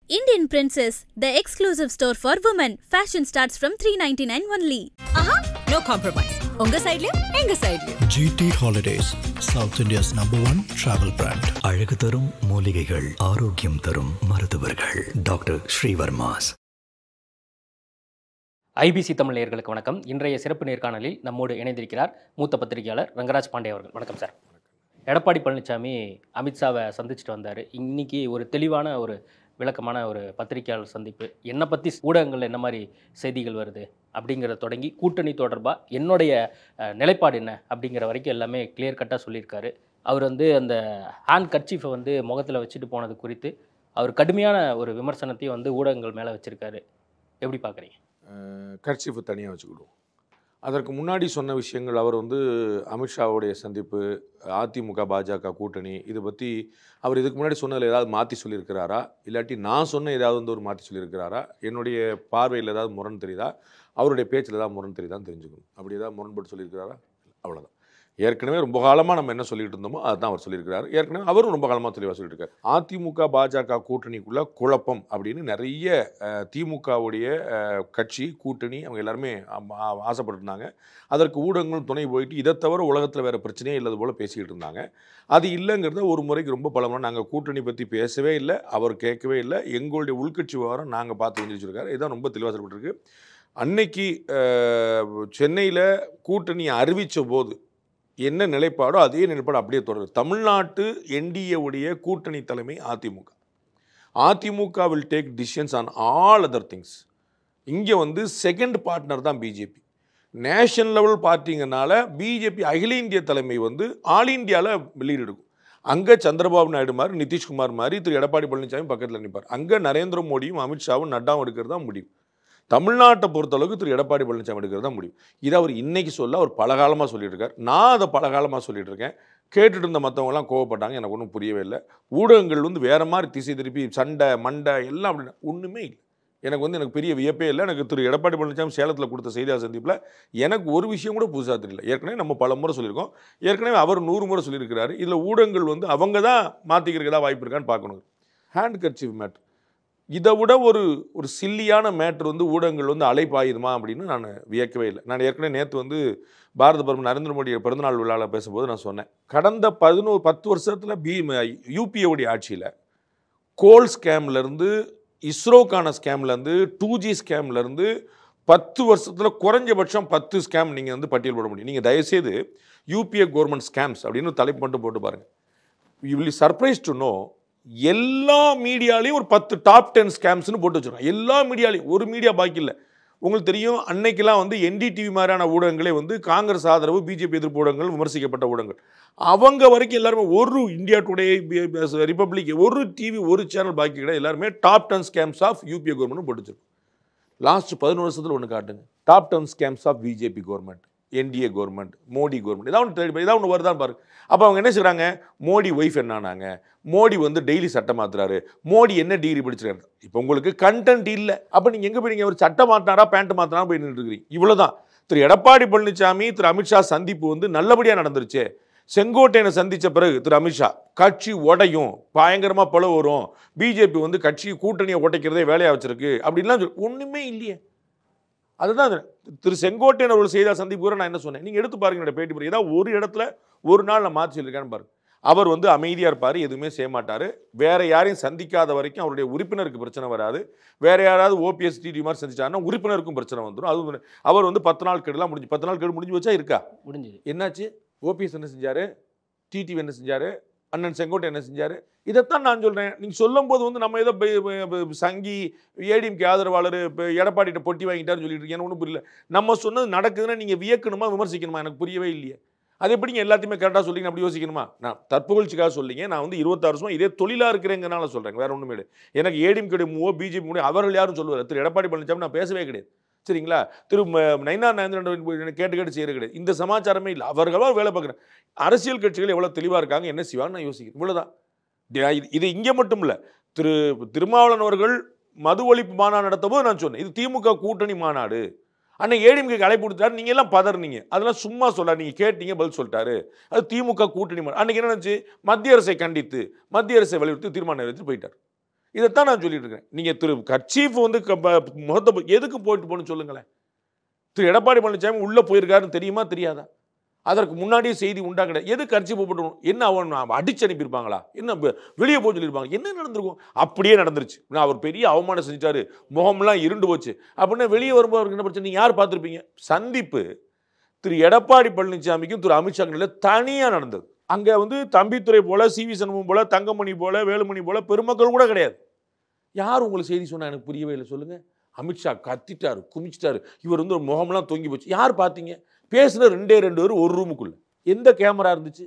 Indian Princess, the exclusive store for women. Fashion starts from $399 only. Aha, no compromise. Unga side liya, enga side liya. GT Holidays, South India's #1 travel brand. அழகு தரும் மூலிகைகள், ஆரோக்கியம் தரும் மருத்துவர்கள். Doctor Srivarma's. IBC Tamil நேயர்களுக்கு வணக்கம். இன்றைய சிறப்பு நேர்காணலில் நம்மோடு இணைந்திருக்கிறார் மூத்த பத்திரிகையாளர் ரங்கராஜ் பாண்டே அவர்கள். வணக்கம் சார். எடப்பாடி பழனிசாமி அமித்ஷாவை சந்திச்சுட்டு வந்தார். இன்னைக்கு ஒரு தெளிவான ஒரு விளக்கமான ஒரு பத்திரிகையாளர் சந்திப்பு. என்னை பற்றி ஊடகங்களில் என்ன மாதிரி செய்திகள் வருது அப்படிங்கிறத தொடங்கி கூட்டணி தொடர்பாக என்னுடைய நிலைப்பாடு என்ன அப்படிங்கிற வரைக்கும் எல்லாமே கிளியர் கட்டாக சொல்லியிருக்காரு. அவர் அந்த ஹேண்ட் கர்ச்சீஃபை முகத்தில் வச்சுட்டு போனது குறித்து அவர் கடுமையான ஒரு விமர்சனத்தையும் ஊடகங்கள் மேலே வச்சுருக்காரு. எப்படி பார்க்குறீங்க? கர்ச்சீஃபை தனியாக வச்சுக்கிடுவோம். அதற்கு முன்னாடி சொன்ன விஷயங்கள், அவர் அமித்ஷாவுடைய சந்திப்பு, அதிமுக பாஜக கூட்டணி, இதை பற்றி அவர் இதுக்கு முன்னாடி சொன்னதில் ஏதாவது மாற்றி சொல்லியிருக்கிறாரா, இல்லாட்டி நான் சொன்ன ஏதாவது ஒரு மாற்றி சொல்லியிருக்கிறாரா, என்னுடைய பார்வையில் ஏதாவது முரண் தெரியுதா, அவருடைய பேச்சில் ஏதாவது முரண் தெரியுதான்னு தெரிஞ்சுக்கணும். அப்படி ஏதாவது முரண்பட்டு சொல்லியிருக்கிறாரா? அவ்வளோதான். ஏற்கனவே ரொம்ப காலமாக நம்ம என்ன சொல்லிட்டு இருந்தோமோ அதுதான் அவர் சொல்லியிருக்கிறாரு. ஏற்கனவே அவரும் ரொம்ப காலமாக தெளிவாக சொல்லிட்டு இருக்காரு. அதிமுக பாஜக கூட்டணிக்குள்ளே குழப்பம் அப்படின்னு நிறைய திமுகவுடைய கட்சி கூட்டணி அவங்க எல்லாருமே ஆசைப்பட்டுருந்தாங்க. அதற்கு ஊடகங்களும் துணை போயிட்டு இதை தவிர உலகத்தில் வேறு பிரச்சனையே இல்லாத போல் பேசிக்கிட்டு இருந்தாங்க. அது இல்லைங்கிறத ஒரு முறைக்கு ரொம்ப பலமாக நாங்கள் கூட்டணி பற்றி பேசவே இல்லை, அவர் கேட்கவே இல்லை, எங்களுடைய உள்கட்சி விவகாரம் நாங்கள் பார்த்து தெரிஞ்சிருக்காரு. இதுதான் ரொம்ப தெளிவாக சொல்லப்பட்டிருக்கு. அன்னைக்கு சென்னையில் கூட்டணியை அறிவித்த போது என்ன நிலைப்பாடோ அதே நிலைப்பாடு அப்படியே தொடருது. தமிழ்நாட்டு என்டிஏவுடைய கூட்டணி தலைமை AIADMK will take decisions on all other things. இங்கே செகண்ட் பார்ட்னர் தான் பிஜேபி. நேஷனல் லெவல் பார்ட்டிங்கனால பிஜேபி அகில இந்திய தலைமை ஆல் இந்தியாவில் லீடு எடுக்கும். அங்கே சந்திரபாபு நாயுடு மாதிரி, நிதிஷ்குமார் மாதிரி, திரு எடப்பாடி பழனிசாமி பக்கத்தில் நிற்பார். அங்கே நரேந்திர மோடியும் அமித்ஷாவும் நட்டாவும் எடுக்கிறது தான் முடியும். தமிழ்நாட்டை பொறுத்தளவுக்கு திரு எடப்பாடி பழனிசாமி எடுக்கிறது தான் முடியும். இதை அவர் இன்னைக்கு சொல்ல அவர் பலகாலமாக சொல்லிட்டு இருக்கார். நான் அதை பலகாலமாக சொல்லிட்டு இருக்கேன். கேட்டுட்டு இருந்த மற்றவங்கலாம் கோவப்பட்டாங்க. எனக்கு ஒன்றும் புரியவே இல்லை. ஊடகங்கள் வேறு மாதிரி திசை திருப்பி சண்டை மண்டை எல்லாம் அப்படின்னு ஒன்றுமே இல்லை. எனக்கு பெரிய வியப்பே இல்லை. எனக்கு திரு எடப்பாடி பழனிசாமி சேலத்தில் கொடுத்த செய்தியாளர் சந்திப்பில் எனக்கு ஒரு விஷயம் கூட புதுசாக தெரியல. ஏற்கனவே நம்ம பல முறை சொல்லியிருக்கோம். ஏற்கனவே அவர் 100 முறை சொல்லியிருக்கிறாரு. இதில் ஊடகங்கள் அவங்க தான் மாற்றிக்கிறதுக்கு ஏதாவது வாய்ப்பு இருக்கான்னு பார்க்கணும். ஹேண்ட் கர்ச்சீஃப் மேட்ரு இதை விட ஒரு சில்லியான மேட்ரு ஊடகங்கள் அலைப்பாயுதுமா அப்படின்னு நான் வியக்கவே இல்லை. நான் ஏற்கனவே நேற்று பாரத பிரதமர் நரேந்திர மோடி பிறந்தநாள் விழாவில் பேசும்போது நான் சொன்னேன், கடந்த 10 வருஷத்தில் யூபிஏவுடைய ஆட்சியில் கோல் ஸ்கேம்லேருந்து, இஸ்ரோக்கான ஸ்கேம்லேருந்து, 2G ஸ்கேம்லேருந்து 10 வருஷத்தில் குறைஞ்சபட்சம் 10 ஸ்கேம் நீங்கள் பட்டியல் போட முடியும். நீங்கள் தயவுசெய்து யூபிஏ கவர்மெண்ட் ஸ்கேம்ஸ் அப்படின்னு தலைப்பு மட்டும் போட்டு பாருங்கள். You will surprise to know, எல்லா மீடியாலையும் ஒரு 10 டாப் 10 ஸ்கேம்ஸ்னு போட்டு வச்சுருக்கோம். எல்லா மீடியாலையும், ஒரு மீடியா பாக்கி இல்லை. உங்களுக்கு தெரியும், அன்னைக்கெல்லாம் என்டிடிவி மாதிரியான ஊடகங்களே காங்கிரஸ் ஆதரவு, பிஜேபி எதிர்ப்பு ஊடகங்கள், விமர்சிக்கப்பட்ட ஊடகங்கள், அவங்க வரைக்கும் எல்லாருமே ஒரு இந்தியா டுடே, ரிப்பப்ளிக், ஒரு டிவி, ஒரு சேனல் பாக்கி கிடையாது. எல்லாருமே top 10 scams of UPA government போட்டு வச்சிருக்கோம். லாஸ்ட் 11 வருஷத்தில் ஒன்று காட்டுங்க, top 10 scams of BJP government, NDA government, Modi government, ஏதாவது ஒன்று வருதான் பாருங்க. அப்போ அவங்க என்ன செய்கிறாங்க, மோடி ஒய்ஃப் என்னானாங்க, மோடி டெய்லி சட்டம் மாற்றுறாரு, மோடி என்ன டிகிரி படிச்சிருக்காரு. இப்போ உங்களுக்கு கண்டென்ட் இல்லை. அப்போ நீங்கள் எங்கே போய் ஒரு சட்டம் மாற்றினாரா பேண்ட் மாற்றினா போய் நின்றுருக்கிறீங்க. இவ்வளோதான். திரு எடப்பாடி பழனிசாமி திரு அமித்ஷா சந்திப்பு நல்லபடியாக நடந்துருச்சு. செங்கோட்டையனை சந்தித்த பிறகு திரு அமித்ஷா கட்சி உடையும், பயங்கரமாக பிளவு வரும், பிஜேபி கட்சி கூட்டணியை உடைக்கிறதே வேலையாக வச்சிருக்கு அப்படின்லாம் ஒன்றுமே இல்லையே. அதுதான் திரு செங்கோட்டையன் அவர்கள் செய்த சந்திப்பு கூட நான் என்ன சொன்னேன், நீங்கள் எடுத்து பாருங்க. என்னோட பேட்டி பாருங்க. ஏதாவது ஒரு இடத்துல ஒரு நாள் நான் மாற்றி சொல்லியிருக்கேன்னு பாருங்க. அவர் அமைதியாக இருப்பார், எதுவுமே செய்ய மாட்டார். வேற யாரையும் சந்திக்காத வரைக்கும் அவருடைய உறுப்பினருக்கு பிரச்சனை வராது. வேற யாராவது ஓபிஎஸ் டிடி மாதிரி சந்திச்சாருன்னா உறுப்பினருக்கும் பிரச்சனை வந்துடும். அது அவர் 10 நாள் கெடுலாம் முடிஞ்சு, 10 நாள் கெடு முடிஞ்சு வச்சா இருக்கா, முடிஞ்சது. என்னாச்சு? ஓபிஎஸ் என்ன செஞ்சாரு, டிடிவி என்ன செஞ்சாரு, அண்ணன் செங்கோட்டை என்ன செஞ்சாரு, இதைத்தான் நான் சொல்கிறேன். நீங்கள் சொல்லும் போது நம்ம ஏதோ சங்கி ஏடிஎம்கே ஆதரவாளர் எடப்பாடிட்ட பொட்டி வாங்கிட்டாருன்னு சொல்லிட்டு இருக்கேன். ஒன்றும் புரியல. நம்ம சொன்னது நடக்குதுன்னா நீங்கள் வியக்கணுமா விமர்சிக்கணுமா? எனக்கு புரியவே இல்லையே. அது எப்படிங்க எல்லாத்தையுமே கரெக்டாக சொல்லிங்க அப்படி யோசிக்கணுமா? நான் தற்புகழ்ச்சிக்காக சொல்லிங்க. நான் 26 வருஷமா இதே தொழிலாக இருக்கிறேங்கனால சொல்கிறேன், வேற ஒன்றுமே இல்லை. எனக்கு ஏடிஎம்கே பிஜேபி மூலம் அவர்கள் யாரும் சொல்லுவார். திரு எடப்பாடி பழனிசாமி நான் பேசவே கிடையாது, சரிங்களா? திரு நயினார் நாகேந்திரன் கேட்டு செய்யறது கிடையாது. இந்த சமாச்சாரமே இல்லை. அவர்களாக வேலை பார்க்குறேன். அரசியல் கட்சிகள் எவ்வளோ தெளிவாக இருக்காங்க, என்ன செய்வான்னு நான் யோசிக்கிறேன். இவ்வளோதான். இது இங்கே மட்டும் இல்லை. திருமாவளவன் அவர்கள் மது ஒழிப்பு மாநாடு நடத்த போது நான் சொன்னேன், இது திமுக கூட்டணி மாநாடு. அன்னைக்கு ஏடிஎம்கே அழைப்பு கொடுத்தாரு, நீங்கள் எல்லாம் பதறினீங்க. அதெல்லாம் சும்மா சொல்லாரு, நீங்கள் கேட்டீங்க, பதில் சொல்லிட்டாரு. அது திமுக கூட்டணி மாநாடு. அன்னைக்கு என்ன நினச்சி, மத்திய அரசை கண்டித்து, மத்திய அரசை வலியுறுத்தி தீர்மானம் நிறைவேற்றி போயிட்டார். இதைத்தான் நான் சொல்லிட்டு இருக்கேன். நீங்கள் திரு கர்ச்சீஃப் வந்து முகத்தை எதுக்கு போயிட்டு போகணும்னு சொல்லுங்களேன். திரு எடப்பாடி பழனிசாமி உள்ளே போயிருக்காருன்னு தெரியுமா தெரியாதா? அதற்கு முன்னாடியே செய்தி உண்டா கிடையாது. எது கர்ச்சீஃப் போட்டுக்கணும்? என்ன அவன் அடிச்சு அனுப்பியிருப்பாங்களா? என்ன வெளியே போய் சொல்லியிருப்பாங்க? என்ன நடந்திருக்கும்? அப்படியே நடந்துருச்சு. நான் அவர் பெரிய அவமானம் செஞ்சாரு, முகம்லாம் இருண்டு போச்சு அப்படின்னா வெளியே வரும்போது அவருக்கு என்ன பிரச்சனை? யார் பார்த்துருப்பீங்க? சந்திப்பு திரு எடப்பாடி பழனிசாமிக்கும் திரு அமித்ஷாக்கு தனியாக நடந்தது. அங்கே வந்து தம்பித்துறை போல, சிவி சண்முகம் போல, தங்கமணி போல, வேலுமணி போல பெருமக்கள் கூட கிடையாது. யார் உங்களுக்கு செய்தி சொன்னா? எனக்கு புரியவே இல்லை. சொல்லுங்க. அமித்ஷா கத்திட்டாரு, குமிச்சிட்டாரு, இவர் வந்து ஒரு முகம்லாம் தொங்கி போச்சு. யார் பார்த்தீங்க? பேசுன 2 பேர் ஒரு ரூமுக்குள்ள. எந்த கேமரா இருந்துச்சு?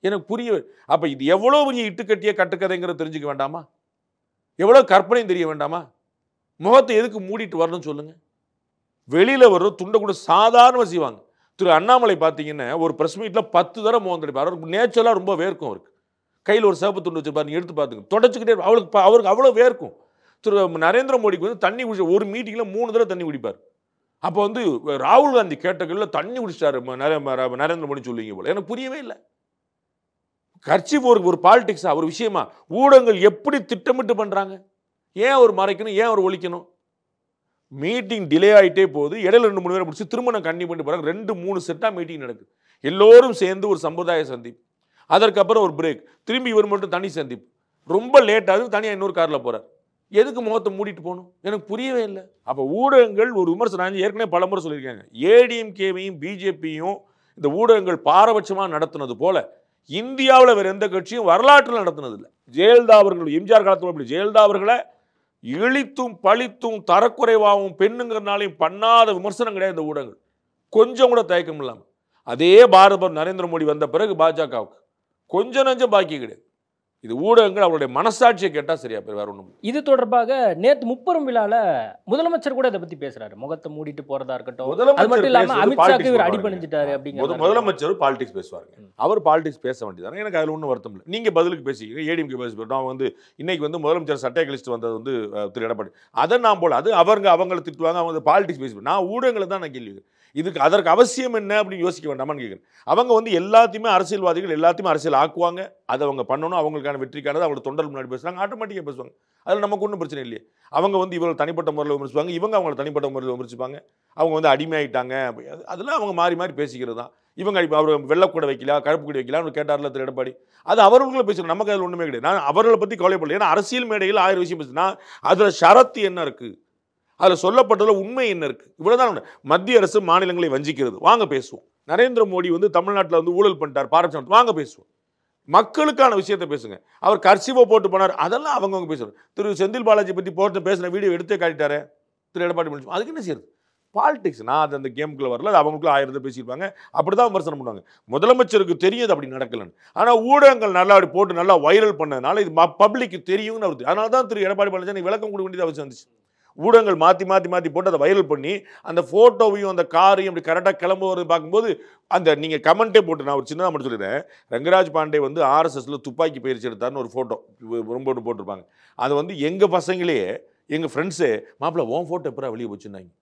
எனக்கு புரியவே. அப்போ இது எவ்வளோ பெரிய இட்டுக்கட்டிய கட்டுக்கதைங்கிறத தெரிஞ்சுக்க வேண்டாமா? எவ்வளோ கற்பனையும் தெரிய வேண்டாமா? முகத்தை எதுக்கு மூடிட்டு வரணும்னு சொல்லுங்க. வெளியில் வர்ற துண்டை கூட சாதாரணமாக செய்வாங்க. திரு அண்ணாமலை பார்த்தீங்கன்னா ஒரு ப்ரெஸ் மீட்டில் 10 தடவை முகம் தடிப்பார். அவருக்கு நேச்சுரலாக ரொம்ப வேர்க்கும். அவருக்கு கையில் ஒரு சிவப்பு துண்டு வச்சுருப்பாரு, நீங்கள் எடுத்து பார்த்துங்க, தொடச்சிக்கிட்டே அவருக்கு அவ்வளோ வேர்க்கும். திரு நரேந்திர மோடிக்கு வந்து தண்ணி குடிச்ச ஒரு மீட்டிங்கில் 3 தடவை தண்ணி குடிப்பார். அப்போ வந்து ராகுல் காந்தி கேட்டகளில் தண்ணி குடிச்சிட்டாரு நரேந்திர மோடி சொல்லுவீங்க போல. எனக்கு புரியவே இல்லை. கர்ச்சீஃப் ஒரு பாலிடிக்ஸா, ஒரு விஷயமா? ஊடகங்கள் எப்படி திட்டமிட்டு பண்ணுறாங்க? ஏன் அவர் மறைக்கணும்? ஏன் அவர் ஒழிக்கணும்? மீட்டிங் டிலே ஆகிட்டே போகுது. இடையில 2-3 பேரை முடிச்சு திரும்ப நான் கண்டிப்பாக பண்ணி போகிறாங்க. 2-3 செட்டாக மீட்டிங் நடக்குது. எல்லோரும் சேர்ந்து ஒரு சம்பிரதாய சந்திப்பு. அதற்கப்புறம் ஒரு பிரேக். திரும்பி இவர் மட்டும் தனி சந்திப்பு. ரொம்ப லேட் ஆகுது. தனியாக இன்னொரு காரில் போகிறார். எதுக்கு முகத்தை மூடிட்டு போகணும்? எனக்கு புரியவே இல்லை. அப்போ ஊடகங்கள் ஒரு விமர்சனம் ஏற்கனவே பல முறை சொல்லியிருக்காங்க. ஏடிஎம்கேவையும் பிஜேபியும் இந்த ஊடகங்கள் பாரபட்சமாக நடத்துனது போல இந்தியாவில் வேறு எந்த கட்சியும் வரலாற்றில் நடத்துனது இல்லை. ஜெயலலிதா அவர்கள், எம்ஜிஆர் காலத்தில் அப்படி ஜெயலலிதா அவர்களை இழித்தும் பழித்தும் தரக்குறைவாகவும் பெண்ணுங்கிறனாலையும் பண்ணாத விமர்சனம் கிடையாது இந்த ஊடகங்கள். கொஞ்சம் கூட தயக்கம் இல்லாமல். அதே பாரத நரேந்திர மோடி வந்த பிறகு பாஜகவுக்கு கொஞ்சம் நஞ்சம் பாக்கி கிடையாது. இது ஊடகங்கள் அவருடைய மனசாட்சியை கேட்டால் சரியா பேர், வேற ஒன்றும். இது தொடர்பாக நேற்று முப்பெரும் விழாவில் முதலமைச்சர் கூட இதை பற்றி பேசுறாரு. முகத்தை மூடிட்டு போறதா இருக்கட்டும், அது மட்டும் இல்லாமல் அமித்ஷாக்கு இவர் அடிபணிஞ்சிட்டாரு அப்படிங்கிற. முதலமைச்சர் பாலிடிக்ஸ் பேசுவாருங்க. அவர் பாலிடிக்ஸ் பேச வேண்டியதானே. எனக்கு அதில் ஒன்றும் வருத்தம் இல்லை. நீங்கள் பதிலுக்கு பேசிக்கிறீங்க. ஏடிஎம்கே பேசி நான் வந்து இன்னைக்கு வந்து முதலமைச்சர் சட்டை கழிச்சிட்டு வந்தது வந்து திரு எடப்பாடி. அதை நான் போல அது அவங்களை திட்டுவாங்க. அவங்க பாலிடிக்ஸ் பேசி நான் ஊடகங்களை தான் நான் கேள்வி. இதுக்கு அதற்கு அவசியம் என்ன அப்படின்னு யோசிக்க வேண்டாமான்னு கேட்குறேன். அவங்க வந்து எல்லாத்தையுமே அரசியல்வாதிகள் எல்லாத்தையுமே அரசியல் ஆக்குவாங்க. அதை அவங்க பண்ணணும். அவங்களுக்கான வெற்றிக்கானது அவங்களோட தொண்டர் முன்னாடி பேசுகிறாங்க. ஆட்டோமேட்டிக்காக பேசுவாங்க. அதில் நமக்கு ஒன்றும் பிரச்சனை இல்லையே. அவங்க வந்து இவங்க தனிப்பட்ட முறையில் விமர்சிப்பாங்க, இவங்க அவங்களை தனிப்பட்ட முறையில் விமர்சிப்பாங்க. அவங்க வந்து அடிமையாயிட்டாங்க, அதெல்லாம் அவங்க மாறி மாறி பேசிக்கிறது தான். இவங்க இப்போ அவர் வெள்ளக்கூடை வைக்கல, கருப்பு கூடை வைக்கலாம்னு கேட்டார்ல திரு எடப்பாடி. அது அவர்களுக்குள்ள பேசுகிறோம். நமக்கு அதில் ஒன்றுமே கிடையாது. நான் அவர்களை பற்றி கவலைப்படல. ஏன்னா அரசியல் மேடையில் 1000 விஷயம் பேசுனா அதில் ஷரத்து என்ன இருக்குது, அதில் சொல்லப்பட்டதில் உண்மை என்ன இருக்குது, இவ்வளோதான். மத்திய அரசு மாநிலங்களை வஞ்சிக்கிறது, வாங்க பேசுவோம். நரேந்திர மோடி வந்து தமிழ்நாட்டில் வந்து ஊழல் பண்ணிட்டார், பாரபட்சம், வாங்க பேசுவோம். மக்களுக்கான விஷயத்தை பேசுங்க. அவர் கர்ச்சீஃபை போட்டு போனார், அதெல்லாம் அவங்கவுங்க பேசுகிறோம். திரு செந்தில் பாலாஜி பற்றி போட்டு பேசின வீடியோ எடுத்தே காட்டிட்டாரு திரு எடப்பாடி பழனிசாமி. அதுக்கு என்ன செய்யுது? பாலிடிக்ஸ். நான் அது அந்த கேமுக்குள்ளே வரல. அது அவங்களுக்குள்ள 1000 பேசியிருப்பாங்க. அப்படி தான் விமர்சனம் பண்ணுவாங்க. முதலமைச்சருக்கு தெரியுது அப்படி நடக்கலன்னு. ஆனால் ஊடகங்கள் நல்லா அப்படி போட்டு நல்லா வைரல் பண்ணதுனால இது பப்ளிக்கு தெரியும்னு அவர். அதனால தான் திரு எடப்பாடி பழனிசாமி விளக்கம் கொடுக்க வேண்டியது அவசியம் வந்துச்சு. ஊடகங்கள் மாற்றி மாற்றி மாற்றி போட்டு அதை வைரல் பண்ணி அந்த ஃபோட்டோவையும் அந்த காரையும் அப்படி கரெக்டாக கிளம்புவது பார்க்கும்போது அந்த நீங்கள் கமெண்ட்டே போட்டு நான் ஒரு சின்னதாக மட்டும் சொல்லிடுறேன். ரங்கராஜ் பாண்டே வந்து ஆர்எஸ்எஸ்ல துப்பாக்கி பயிற்சி எடுத்தார்னு ஒரு ஃபோட்டோ ரொம்ப ஒன்று போட்டிருப்பாங்க. அதை வந்து எங்கள் பசங்களே எங்கள் ஃப்ரெண்ட்ஸே மாப்பிள்ள உன் ஃபோட்டோ எப்போ வெளியே வச்சுருந்தாங்க.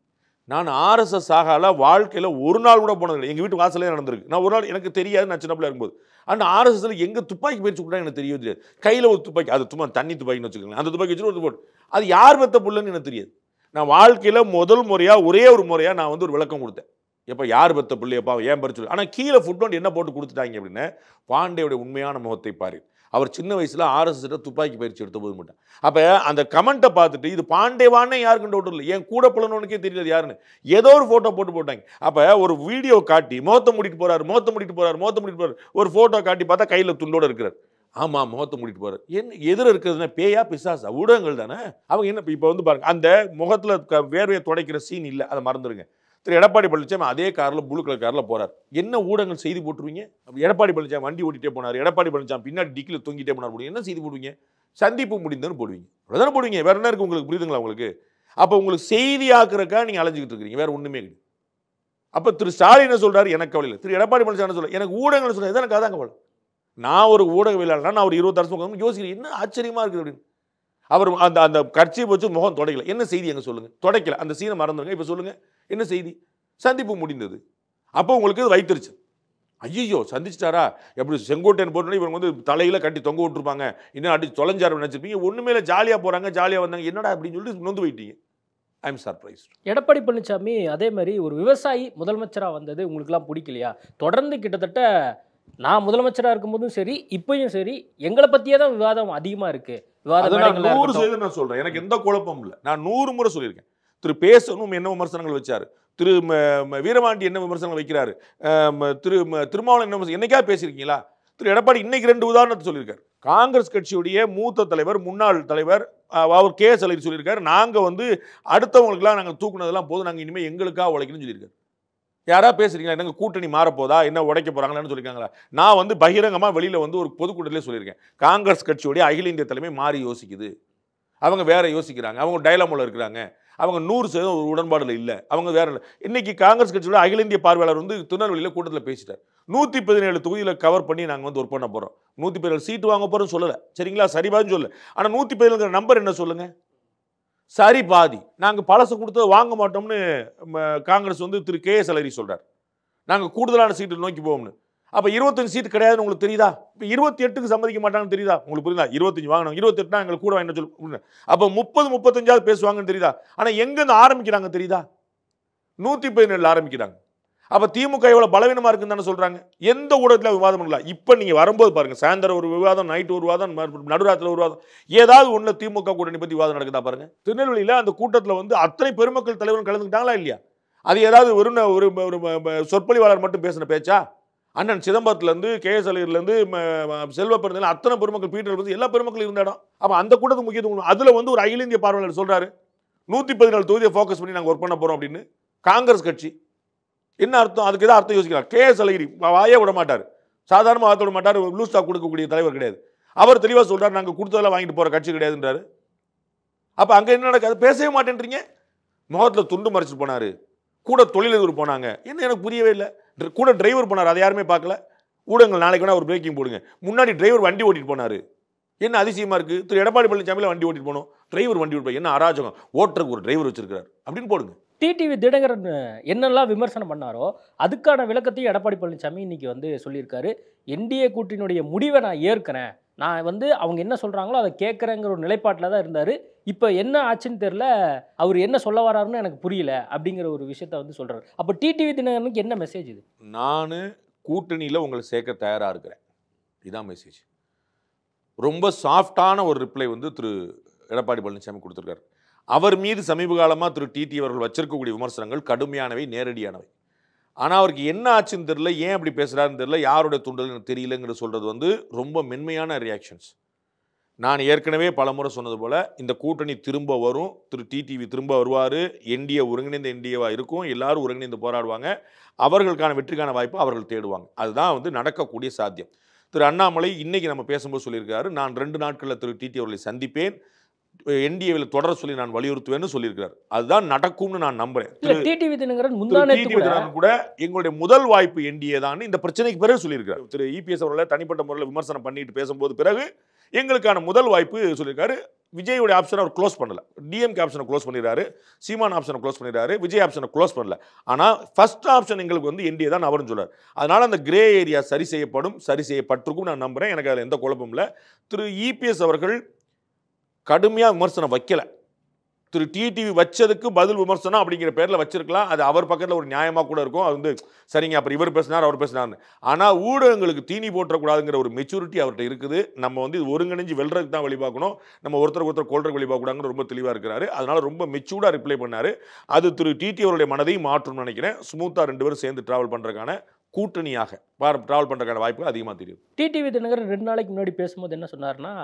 நான் ஆர்எஸ்எஸ் ஆகால வாழ்க்கையில் ஒரு நாள் கூட போனதில்லை. எங்கள் வீட்டு வாசலே நடந்திருக்கு. நான் ஒரு நாள் எனக்கு தெரியாது, நான் சின்ன பிள்ளை இருக்கும்போது. ஆனால் ஆர்எஸ்எஸ்ல எங்கே துப்பாக்கி பயிற்சி கூட எனக்கு தெரியவே தெரியாது. கையில் ஒரு துப்பாக்கி, அது சும்மா தண்ணி துப்பாக்கின்னு வச்சுக்கோங்க, அந்த துப்பாக்கி வச்சுட்டு ஒரு போட்டு அது யார் பெற்ற புள்ளன்னு எனக்கு தெரியாது. நான் வாழ்க்கையில் முதல் முறையாக ஒரே ஒரு முறையாக நான் வந்து ஒரு விளக்கம் கொடுத்தேன். எப்போ யார் பெற்ற பிள்ளையப்பா ஏன் பறிச்சு. ஆனால் கீழே ஃபுட்னோட் என்ன போட்டு கொடுத்துட்டாங்க அப்படின்னா, பாண்டேயோட உண்மையான முகத்தை பாரு, அவர் சின்ன வயசில் ஆர்எஸ்எஸ் துப்பாக்கி பயிற்சி எடுத்த போது மட்டும். அப்போ அந்த கமெண்ட்டை பார்த்துட்டு இது பாண்டேவானே யாருக்குன்னு டவுட் இல்லை, என் கூட புலனவனுக்கே தெரியல யாருன்னு, ஏதோ ஒரு ஃபோட்டோ போட்டாங்க. அப்போ ஒரு வீடியோ காட்டி முகத்தை மூடிட்டு போறாரு, ஒரு ஃபோட்டோ காட்டி பார்த்தா கையில் துண்டோடு இருக்கிறார். ஆமாம், முகத்தை மூடிட்டு போறாரு. என்ன எதிர இருக்கிறதுனா பேயா பிசாசா? ஊடகங்கள் தானே அவங்க. என்ன இப்போ வந்து பாருங்க, அந்த முகத்தில் வேர்வையை துடைக்கிற சீன் இல்லை, அதை மறந்துடுங்க. திரு எடப்பாடி பழனிசாமி அதே காரில் ப்ளூ கலர் காரில் போறார். என்ன ஊடகங்கள் செய்தி போட்டுருவீங்க? எடப்பாடி பழனிசாமி வண்டி ஓட்டிகிட்டே போனார், எடப்பாடி பழனிசாமி பின்னாடி டிக்கில் தொங்கிட்டே போனார் போடுவீங்க. என்ன செய்தி போடுவீங்க? சந்திப்பு முடிந்ததுன்னு போடுவீங்க, அவ்வளோதானே போடுவீங்க. வேற என்ன இருக்குது உங்களுக்கு? புரியுதுங்களா உங்களுக்கு? அப்போ உங்களுக்கு செய்தி ஆக்குறக்கா நீங்கள் அலைஞ்சிக்கிட்டு இருக்கிறீங்க, வேற ஒன்றுமே கிடையாது. அப்போ திரு ஸ்டாலின் என்ன சொல்றாரு? எனக்கு கவலை இல்லை. திரு எடப்பாடி பழனிசாமி சொல்ல எனக்கு ஊடகங்கள் சொல்ல எனக்கு அதான் கவலை. நான் ஒரு ஊடகவியலாளர், நான் ஒரு 20 வருஷம் யோசிக்கிறேன், என்ன ஆச்சரியமா இருக்குது அப்படின்னு. அவர் அந்த அந்த கட்சியை வச்சு முகம் தொடக்கல. என்ன செய்தி எங்க சொல்லுங்க? தொடக்கல, அந்த சீனை மறந்துடுங்க. இப்போ சொல்லுங்க என்ன செய்தி? சந்திப்பு முடிந்தது. அப்போ உங்களுக்கு வைத்திருச்சு. ஐயோ சந்திச்சிட்டாரா, எப்படி செங்கோட்டையன் போட்டோன்னே இவங்க வந்து தலையில கட்டி தொங்க விட்டுருப்பாங்க, இன்னும் அடி தொலைஞ்சாரு நினச்சிருப்பீங்க. ஒன்றுமே இல்லை, ஜாலியாக போகிறாங்க, ஜாலியாக வந்தாங்க, என்னடா அப்படின்னு சொல்லிட்டு நொந்து போயிட்டீங்க. I am surprised. Edappadi Palaniswami அதே மாதிரி ஒரு விவசாயி முதலமைச்சராக வந்தது உங்களுக்குலாம் பிடிக்கலையா? தொடர்ந்து கிட்டத்தட்ட நான் முதலமைச்சராக இருக்கும்போதும் சரி இப்பயும் சரி எங்களை பற்றியே தான் விவாதம் அதிகமாக இருக்குது. நான் 100% நான் சொல்கிறேன், எனக்கு எந்த குழப்பமும் இல்லை. நான் 100 முறை சொல்லியிருக்கேன். திரு பேசணும் என்ன விமர்சனங்கள் வச்சாரு, திரு வீரபாண்டி என்ன விமர்சனங்கள் வைக்கிறாரு, திருமாவளவன் என்ன விமர்சனம் என்னைக்காவது பேசியிருக்கீங்களா? திரு எடப்பாடி இன்னைக்கு 2 உதாரணத்தை சொல்லியிருக்காரு. காங்கிரஸ் கட்சியுடைய மூத்த தலைவர், முன்னாள் தலைவர் அவர் KS அழகிரி சொல்லியிருக்காரு, நாங்கள் வந்து அடுத்தவங்களுக்குலாம் நாங்கள் தூக்குனதெல்லாம் போதும், நாங்கள் இனிமேல் எங்களுக்காக உழைக்கணும்னு சொல்லியிருக்காரு. யாரா பேசுறீங்களா? என்னங்க கூட்டணி மாறப்போதா, என்ன உடைக்க போறாங்களான்னு சொல்லியிருக்காங்களா? நான் வந்து பகிரங்கமாக வெளியில் வந்து ஒரு பொதுக்கூட்டத்திலே சொல்லியிருக்கேன், காங்கிரஸ் கட்சியுடைய அகில இந்திய தலைமை மாறி யோசிக்குது, அவங்க வேற யோசிக்கிறாங்க, அவங்க டைலாமோல இருக்கிறாங்க, அவங்க 100% ஒரு உடன்பாடுல இல்லை, அவங்க வேற இல்லை. இன்னைக்கு காங்கிரஸ் கட்சியோட அகில இந்திய பார்வையாளர் வந்து திருநெல்வேலியில் கூட்டத்தில் பேசிட்டார். 117 தொகுதியில் கவர் பண்ணி நாங்கள் வந்து ஒர்க் பண்ண போகிறோம், 117 சீட்டு வாங்க போகிறோம் சொல்லலை, சரிங்களா? சரிபாதின்னு சொல்லலை. ஆனால் 117ங்கிற நம்பர் என்ன சொல்லுங்க? சரி பாதி. நாங்கள் பழசை கொடுத்தது வாங்க மாட்டோம்னு காங்கிரஸ் வந்து திரு KS அழகிரி சொல்கிறார். நாங்கள் கூடுதலான சீட்டு நோக்கி போவோம்னு. அப்போ 25 சீட்டு கிடையாதுன்னு உங்களுக்கு தெரியுதா? இப்போ 28க்கு சம்மதிக்க மாட்டாங்கன்னு தெரியுதா உங்களுக்கு? புரியுதா? 25 வாங்கணும், 28னா எங்களுக்கு கூட என்ன சொல்லு. அப்போ 30-35 பேசுவாங்கன்னு தெரியுதா? ஆனால் எங்கேருந்து ஆரம்பிக்கிறாங்க தெரியுதா? 117 ஆரம்பிக்கிறாங்க. அப்போ திமுக எவ்வளோ பலவீனமாக இருக்குன்னு தானே சொல்கிறாங்க. எந்த ஊடகத்தில் விவாதம் பண்ணலாம். இப்போ நீங்கள் வரும்போது பாருங்கள், சாயந்தரம் ஒரு விவாதம், நைட்டு ஒரு விவாதம், நடுராத்திரில் ஒரு விவாதம், ஏதாவது ஒன்று திமுக கூட்டணி பற்றி விவாதம் நடக்குதா பாருங்கள். திருநெல்வேலியில் அந்த கூட்டத்தில் வந்து அத்தனை பெருமக்கள் தலைவரும் கலந்துக்கிட்டாங்களா இல்லையா? அது ஏதாவது ஒரு சொற்பொழிவாளர் மட்டும் பேசின பேச்சா? அண்ணன் சிதம்பரத்துலேருந்து KS அழகிரிலேருந்து செல்வ பெருந்தல் அத்தனை பெருமக்கள், பீட்டர் வந்து எல்லா பெருமக்களும் இருந்த இடம். அப்போ அந்த கூட்டத்துக்கு முக்கியத்துவம். அதில் வந்து ஒரு அகில இந்திய பார்வையாளர் சொல்கிறாரு 114 தொகுதியை ஃபோக்கஸ் பண்ணி நாங்கள் ஒர்க் பண்ண போகிறோம் அப்படின்னு. காங்கிரஸ் கட்சி என்ன அர்த்தம்? அதுக்கு எதாவது அர்த்தம் யோசிக்கலாம். KS அழகிரி வாயே விட மாட்டார், சாதாரணமாக வார்த்தை விட மாட்டார், ப்ளூ ஸ்டாக் கொடுக்கக்கூடிய தலைவர் கிடையாது. அவர் தெளிவாக சொல்கிறார், நாங்கள் கொடுத்ததெல்லாம் வாங்கிட்டு போகிற கட்சி கிடையாதுன்றாரு. அப்போ அங்கே என்ன நடக்காது? பேசவே மாட்டேன்றீங்க. முகத்தில் துண்டு மறைச்சிட்டு போனார், கூட தொழிலதிபர் போனாங்க, என்ன எனக்கு புரியவே இல்லை. கூட டிரைவர் போனார், அதை யாருமே பார்க்கல. ஊடகங்கள் நாளைக்கு வேணா ஒரு பிரேக்கிங் போடுங்க, முன்னாடி டிரைவர் வண்டி ஓட்டிட்டு போனார், என்ன அதிசயமாக இருக்குது. திரு எடப்பாடி பழனிசாமியில் வண்டி ஓட்டிட்டு போனோம், டிரைவர் வண்டி ஓட்டு, என்ன அராஜகம், ஓட்டுறதுக்கு ஒரு டிரைவர் வச்சிருக்காரு அப்படின்னு போடுங்க. டிடிவி தினகரன் என்னெல்லாம் விமர்சனம் பண்ணாரோ அதுக்கான விளக்கத்தையும் எடப்பாடி பழனிசாமி இன்னைக்கு வந்து சொல்லியிருக்காரு. என்டிஏ கூட்டணியுடைய முடிவை நான் ஏற்கிறேன், நான் வந்து அவங்க என்ன சொல்கிறாங்களோ அதை கேட்குறேங்கிற ஒரு நிலைப்பாட்டில் தான் இருந்தார். இப்போ என்ன ஆச்சுன்னு தெரில, அவர் என்ன சொல்ல வராருன்னு எனக்கு புரியல அப்படிங்கிற ஒரு விஷயத்த வந்து சொல்கிறார். அப்போ டிடிவி தினகரனுக்கு என்ன மெசேஜ் இது? நான் கூட்டணியில் உங்களை சேர்க்க தயாராக இருக்கிறேன், இதுதான் மெசேஜ். ரொம்ப சாஃப்டான ஒரு ரிப்ளை வந்து திரு எடப்பாடி பழனிசாமி கொடுத்துருக்காரு. அவர் மீது சமீப காலமாக திரு டிடி அவர்கள் வச்சிருக்கக்கூடிய விமர்சனங்கள் கடுமையானவை, நேரடியானவை. ஆனால் அவருக்கு என்ன ஆச்சுன்னு தெரியல, ஏன் அப்படி பேசுகிறாருன்னு தெரியல, யாருடைய தூண்டல் எனக்கு தெரியலங்கிற சொல்கிறது வந்து ரொம்ப மென்மையான ரியாக்ஷன்ஸ். நான் ஏற்கனவே பல முறை சொன்னது போல் இந்த கூட்டணி திரும்ப வரும், திரு டிடிவி திரும்ப வருவார், என்டிஏ ஒருங்கிணைந்த என்டிஏவாக இருக்கும், எல்லாரும் ஒருங்கிணைந்து போராடுவாங்க, அவர்களுக்கான வெற்றிக்கான வாய்ப்பு அவர்கள் தேடுவாங்க. அதுதான் வந்து நடக்கக்கூடிய சாத்தியம். திரு அண்ணாமலை இன்னைக்கு நம்ம பேசும்போது சொல்லியிருக்காரு, நான் 2 நாட்களில் திரு டிடி அவர்களை சந்திப்பேன், என்டிஏவில் தொடர சொல்லி நான் வலியுறுத்துவேன்னு சொல்லியிருக்கிறார். அதுதான் நடக்கும்னு நான் நம்புறேன். டிடிவி தினகரன் கூட எங்களுடைய முதல் வாய்ப்பு என்டிஏ தான் இந்த பிரச்சனைக்கு பிறகு சொல்லியிருக்காரு. திரு இபிஎஸ் அவர்களை தனிப்பட்ட முறையில் விமர்சனம் பண்ணிட்டு பேசும்போது பிறகு எங்களுக்கான முதல் வாய்ப்பு சொல்லியிருக்காரு. விஜயோட ஆப்ஷனை அவர் க்ளோஸ் பண்ணல, டிஎம்கே ஆப்ஷனை க்ளோஸ் பண்ணிடுறாரு, சீமான் ஆப்ஷனை க்ளோஸ் பண்ணிடுறாரு, விஜய் ஆப்ஷனை க்ளோஸ் பண்ணல. ஆனால் ஃபர்ஸ்ட் ஆப்ஷன் எங்களுக்கு வந்து என்டிஏ தான் அவர்னு சொல்றாரு. அதனால அந்த கிரே ஏரியா சரி செய்யப்படும், சரி செய்யப்பட்டிருக்கும் நான் நம்புறேன். எனக்கு அதில் எந்த குழப்பமும் இல்லை. திரு இபிஎஸ் அவர்கள் கடுமையாக விமர்சனம் வைக்கல, திரு டிடிவி வச்சதுக்கு பதில் விமர்சனம் அப்படிங்கிற பேரில் வச்சிருக்கலாம். அது அவர் பக்கத்தில் ஒரு நியாயமாக கூட இருக்கும். அது வந்து சரிங்க, அப்புறம் இவர் பேசினார் அவர் பேசினார்னு. ஆனால் ஊடகங்களுக்கு தீனி போட்டக்கூடாதுங்கிற ஒரு மெச்சூரிட்டி அவர்கிட்ட இருக்குது. நம்ம வந்து இது ஒருங்கிணைஞ்சு வெல்றதுக்கு தான் வழி பார்க்கணும், நம்ம ஒருத்தருக்கு கொள்றதுக்கு வழி பார்க்கக்கூடாதுங்கிற ரொம்ப தெளிவாக இருக்கிறாரு. அதனால ரொம்ப மெச்சூர்டாக ரிப்ளை பண்ணார். அது திரு டிடி அவருடைய மனதையும் மாற்றும்னு நினைக்கிறேன். ஸ்மூத்தாக 2 பேரும் சேர்ந்து ட்ராவல் பண்ணுறதுக்கான கூட்டணியாக ட்ராவல் பண்ணுறதுக்கான வாய்ப்பு அதிகமாக தெரியும். டிடிவி தினகரன் 2 நாளைக்கு முன்னாடி பேசும்போது என்ன சொன்னார்னா,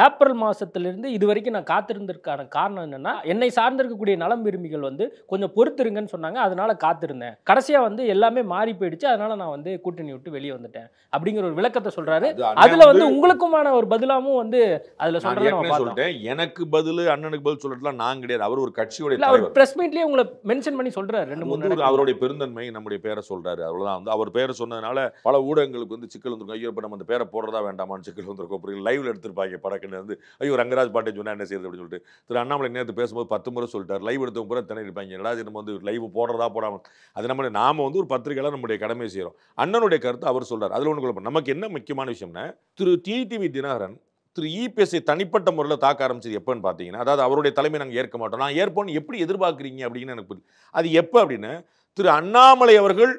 ஏப்ரல் மாதத்திலிருந்து இது வரைக்கும் நான் காத்திருந்ததுக்கான காரணம் என்னென்னா, என்னை சார்ந்திருக்கக்கூடிய நலம் விரும்பிகள் வந்து கொஞ்சம் பொறுத்திருங்கன்னு சொன்னாங்க, அதனால் காத்திருந்தேன், கடைசியாக வந்து எல்லாமே மாறி போயிடுச்சு, அதனால் நான் வந்து கூட்டணி விட்டு வெளியே வந்துட்டேன் அப்படிங்கிற ஒரு விளக்கத்தை சொல்கிறாரு. அதில் வந்து உங்களுக்குமான ஒரு பதிலாகவும் வந்து அதில் சொல்கிறேன். எனக்கு பதில், அண்ணனுக்கு பதில் சொல்கிறதுலாம் நான் கிடையாது, அவர் ஒரு கட்சியோட அவர் ப்ரெஸ் மீட்லேயே உங்களை மென்ஷன் பண்ணி சொல்கிறார். 2-3 அவருடைய பெருந்தன்மை நம்முடைய பேரை சொல்கிறாரு, அவ்வளோதான். வந்து அவர் பேரை சொன்னதுனால பல ஊடகங்களுக்கு வந்து சிக்கல் வந்துருக்கும். ஐயோ இப்போ நம்ம அந்த பேரை போடுறதா வேண்டாமான்னு சிக்கல் வந்திருக்கும். அப்புறம் லைவ்ல எடுத்துருப்பாங்க படம் டக்குன்னு வந்து ஐயோ ரங்கராஜ் பாண்டே சொன்னால் என்ன செய்யுது அப்படின்னு சொல்லிட்டு திரு அண்ணாமலை நேரத்து பேசும்போது 10 முறை சொல்லிட்டார். லைவ் எடுத்தவங்க பூரா திணறி இருப்பாங்க, என்னடா நம்ம வந்து லைவ் போடுறதா போடாமல். அது நாம் வந்து ஒரு பத்திரிகையாளர் நம்முடைய கடமை செய்கிறோம். அண்ணனுடைய கருத்து அவர் சொல்கிறார், அதில் ஒன்று குழப்பம். நமக்கு என்ன முக்கியமான விஷயம்னா, திரு டிடிவி தினகரன் திரு இபிஎஸ்ஐ தனிப்பட்ட முறையில் தாக்க ஆரம்பிச்சது எப்போன்னு பார்த்தீங்கன்னா, அதாவது அவருடைய தலைமை நாங்கள் ஏற்க மாட்டோம், நான் ஏற்போன்னு எப்படி எதிர்பார்க்குறீங்க அப்படின்னு எனக்கு புரியுது. அது எப்போ அப்படின்னு, திரு அண்ணாமலை அவர்கள்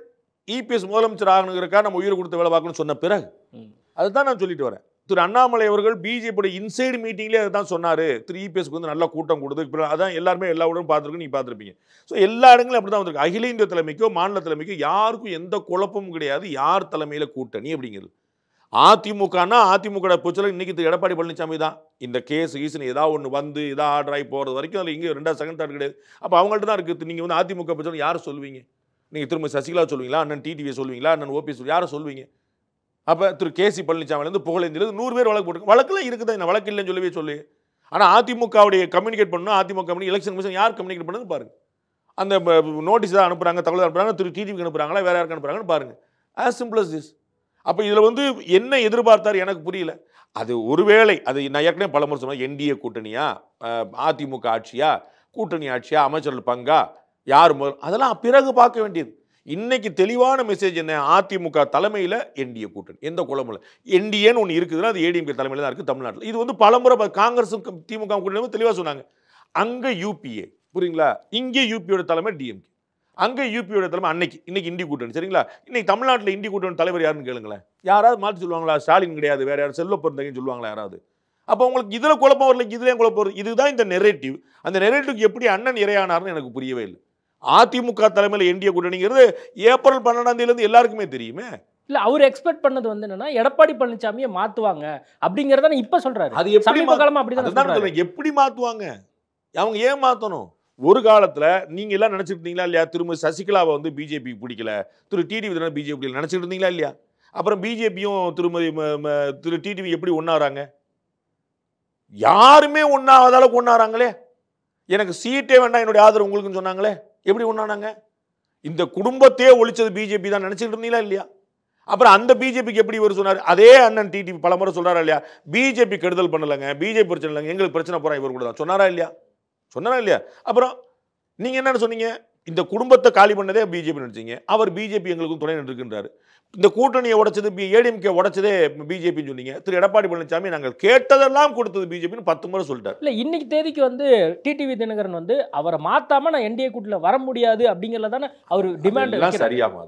இபிஎஸ் முதலமைச்சர் ஆகணுங்கிறக்கா நம்ம உயிர் கொடுத்து வேலை பார்க்கணும்னு சொன்ன பிறகு அதுதான் நான் சொல்லிட்டு வரேன். திரு அண்ணாமலை அவர்கள் பிஜேபியோட இன்சைடு மீட்டிங்லேயே அதுதான் சொன்னார், திரு இபிஎஸ்க்கு வந்து நல்லா கூட்டம் கொடுத்து, அதான் எல்லாருமே எல்லா உடனும் பார்த்துருக்கு, நீங்கள் பார்த்துருப்பீங்க. ஸோ எல்லா இடங்களும் அப்படி தான் வந்திருக்கு. அகில இந்திய தலைமைக்கோ மாநில தலைமைக்கோ யாருக்கும் எந்த குழப்பமும் கிடையாது. யார் தலைமையில் கூட்டணி அப்படிங்கிறது அதிமுகனா அதிமுக பொச்சல இன்னைக்கு எடப்பாடி பழனிசாமி தான். இந்த கேஸ் ஈசன் ஏதாவது ஒன்று வந்து ஏதாவது ஆர்டர் ஆகி போகிறது வரைக்கும் அதில் இங்கே 2வது செகண்ட் தாட் கிடையாது. அப்போ அவங்கள்ட்ட தான் இருக்குது. நீங்கள் வந்து அதிமுக பொச்சல யார் சொல்லுவீங்க? நீங்கள் திரும்ப சசிகலா சொல்லுவீங்களா, அண்ணன் டிடிவியை சொல்லுவீங்களா, அண்ணன் ஓபிஎஸ் யாரை சொல்லுவீங்க? அப்போ திரு கேசி பழனிசாமிலேருந்து புகழேந்திலிருந்து 100 பேர் வழக்கு போட்டு வழக்கெல்லாம் இருக்குதா, இந்த வழக்கு இல்லைன்னு சொல்லவே சொல்லி. ஆனால் அதிமுகவுடைய கம்யூனிகேட் பண்ணணும், அதிமுக கம்யூனி எலெக்ஷன் கமிஷன் யார் கம்யூனிகேட் பண்ணது பாருங்க. அந்த நோட்டீஸ் தான் அனுப்புகிறாங்க, தகவல் அனுப்புகிறாங்க, திரு டிடிவிக்கு அனுப்புகிறாங்களா வேறு யாருக்கு அனுப்புகிறாங்கன்னு பாருங்கள். As simple as this. அப்போ இதில் வந்து என்ன எதிர்பார்த்தார் எனக்கு புரியல. அது ஒருவேளை அது நான் ஏற்கனவே பலமுறை சொன்னேன், என்டிஏ கூட்டணியா, அதிமுக ஆட்சியா, கூட்டணி ஆட்சியா, அமைச்சர்கள் பங்கா, யார் அதெல்லாம் பிறகு பார்க்க வேண்டியது. இன்னைக்கு தெளிவான மெசேஜ் என்ன, அதிமுக தலைமையில் என்டிஏ கூட்டணி, எந்த குழம்பும் இல்லை. என்டிஏன்னு ஒன்று இருக்குதுன்னா அது ஏடிஎம்கே தலைமையில் தான் இருக்குது தமிழ்நாட்டில். இது வந்து பலமுறை காங்கிரஸும் திமுக கூட்டணி தெளிவாக சொன்னாங்க. அங்கே யூபிஏ புரியுங்களா, இங்கே யூபியோட தலைமை டிஎம்கே, அங்கே யூபியோட தலைமை இன்னைக்கு இந்தி கூட்டணி. சரிங்களா, இன்னைக்கு தமிழ்நாட்டில் இந்தி கூட்டணி தலைவர் யாருன்னு கேளுங்களேன். யாராவது மாற்றி சொல்லுவாங்களா? ஸ்டாலின் கிடையாது, வேற யாரும் செல்வ பிறந்தகன்னு சொல்லுவாங்களா யாராவது? அப்போ உங்களுக்கு இதில் குழப்பம் வரல, இதுலேயும் குழப்பம் வருது. இதுதான் இந்த நெரேட்டிவ். அந்த நெரேட்டிவ்க்கு எப்படி அண்ணன் இரையானார்னு எனக்கு புரியவே இல்லை. அதிமுக தலைமையில் என்டிஏ கூட்டணிங்கிறது ஏப்ரல் 12 எல்லாருக்குமே தெரியுமே. இல்ல அவர் எக்ஸ்பெக்ட் பண்ணது வந்து என்னன்னா எடப்பாடி பழனிசாமியை மாத்துவாங்க அப்படிங்கறத இப்ப சொல்றாரு. அது எப்படி காலமா அப்படிதான் எப்படி மாத்துவாங்க? அவங்க ஏன் மாத்தணும்? ஒரு காலத்துல நீங்க எல்லாம் நினைச்சிட்டு இருந்தீங்களா இல்லையா, திரும்ப சசிகலாவை வந்து பிஜேபி பிடிக்கல, திரு டிடிவி பிஜேபி நினைச்சிட்டு இருந்தீங்களா இல்லையா? அப்புறம் பிஜேபியும் திருமதி திரு டிடிவி எப்படி ஒன்னாராங்க? யாருமே ஒன்னாத அளவுக்கு ஒன்னாராங்களே. எனக்கு சீட்டே வேண்டாம், என்னுடைய ஆதரவு உங்களுக்குன்னு சொன்னாங்களே, எப்படி ஒன்னானாங்க? இந்த குடும்பத்தையே ஒழிச்சது பிஜேபி தான் நினைச்சிட்டு இருந்தீங்களா இல்லையா? அப்புறம் அந்த பிஜேபிக்கு எப்படி இவர் சொன்னார்? அதே அண்ணன் டிடிவி பலமுறை சொல்றாரா இல்லையா, பிஜேபி கெடுதல் பண்ணலங்க, பிஜேபி பிரச்சனை இல்லைங்க, எங்களுக்கு பிரச்சனை போறா இவர் கூட தான் சொன்னாரா இல்லையா? சொன்னாரா இல்லையா? அப்புறம் நீங்க என்ன சொன்னீங்க? இந்த குடும்பத்தை காலி பண்ணதே பிஜேபி நினைச்சீங்க. அவர் பிஜேபி எங்களுக்கும் துணை நின்றுக்கின்றாரு. இந்த கூட்டணியை உடைச்சது ஏடிஎம்கே உடைச்சதே பிஜேபின்னு சொன்னீங்க. திரு எடப்பாடி பழனிசாமி நாங்கள் கேட்டதெல்லாம் கொடுத்தது பிஜேபின்னு 10 முறை சொல்லிட்டார். இல்ல இன்னைக்கு தேதிக்கு வந்து டிடிவி தினகரன் வந்து அவரை மாத்தாம நான் என்டிஏ கூட்டணியில வர முடியாது அப்படிங்கறதானே அவர் டிமாண்ட். அதெல்லாம் சரியாகும்,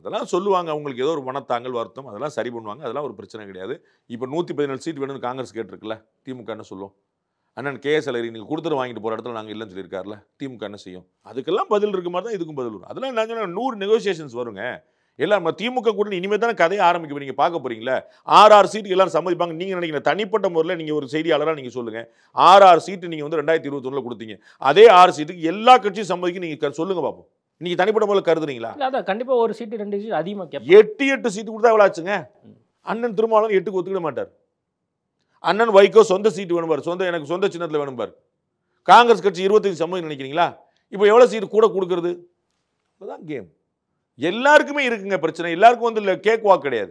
அதெல்லாம் சொல்லுவாங்க. அவங்களுக்கு ஏதோ ஒரு மனத்தாங்கல் வருத்தம், அதெல்லாம் சரி பண்ணுவாங்க, அதெல்லாம் ஒரு பிரச்சனை கிடையாது. இப்போ 117 சீட் வேணும்னு காங்கிரஸ் கேட்டிருக்குல்ல, திமுக என்ன சொல்லும்? அண்ணன் கேஎஸ் அழகிரி நீங்கள் கொடுத்துட்டு வாங்கிட்டு போகிற இடத்துல நாங்கள் இல்லைன்னு சொல்லியிருக்காருல, திமுக என்ன செய்யும்? அதுக்கெல்லாம் பதில் இருக்க மாதிரி தான் இதுக்கும் பதில் வரும். அதெல்லாம் நான் சொன்ன 100 நெகோசியேஷன்ஸ் வருங்க. எல்லாம் நம்ம திமுக கூட இனிமேல் தானே கதையை ஆரம்பிக்க நீங்கள் பார்க்க போறீங்களா? 6 சீட்டு எல்லாரும் சம்மதிப்பாங்க நீங்கள் நினைக்கிற தனிப்பட்ட முறையில் நீங்கள் ஒரு செய்தியாளராக நீங்கள் சொல்லுங்கள். 6 சீட்டு நீங்கள் வந்து 2021 கொடுத்தீங்க, அதே 6 சீட்டுக்கு எல்லா கட்சியும் சம்மதிக்கு நீங்கள் சொல்லுங்க பார்ப்போம். நீங்கள் தனிப்பட்ட முறையில் கருதுறீங்களா? அதான் கண்டிப்பாக ஒரு சீட்டு 2 சீட்டு அதிகமாக 8 சீட்டு கொடுத்தா எவ்வளோ ஆச்சுங்க? அண்ணன் திருமாவளவன் 8க்கு ஒத்துக்கிட மாட்டார். அண்ணன் வைகோ சொந்த சீட்டு வேணும்பார், எனக்கு சொந்த சின்னத்தில் வேணும்பார். காங்கிரஸ் கட்சி 25 சம்மதம் நினைக்கிறீங்களா? இப்போ எவ்வளோ சீட்டு கூட கொடுக்கறது? அதுதான் கேம். எல்லாருக்குமே இருக்குங்க பிரச்சனை. எல்லாருக்கும் வந்து கேக் வாக் கிடையாது.